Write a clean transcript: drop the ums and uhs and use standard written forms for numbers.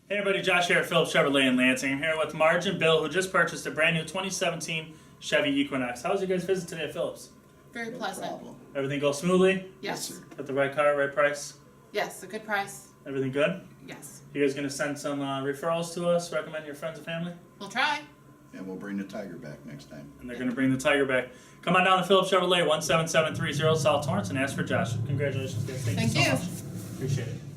Hey everybody, Josh here at Phillips Chevrolet in Lansing. I'm here with Marge and Bill, who just purchased a brand new 2017 Chevy Equinox. How was your guys' visit today at Phillips? Very pleasant. Everything go smoothly? Yes. Got the right car, right price? Yes, a good price. Everything good? Yes. You guys gonna send some referrals to us? Recommend your friends and family? We'll try. And we'll bring the Tiger back next time. And they're gonna bring the Tiger back. Come on down to Phillips Chevrolet, 17730 South Torrance, and ask for Josh. Congratulations, guys. Thank so you. much. Appreciate it.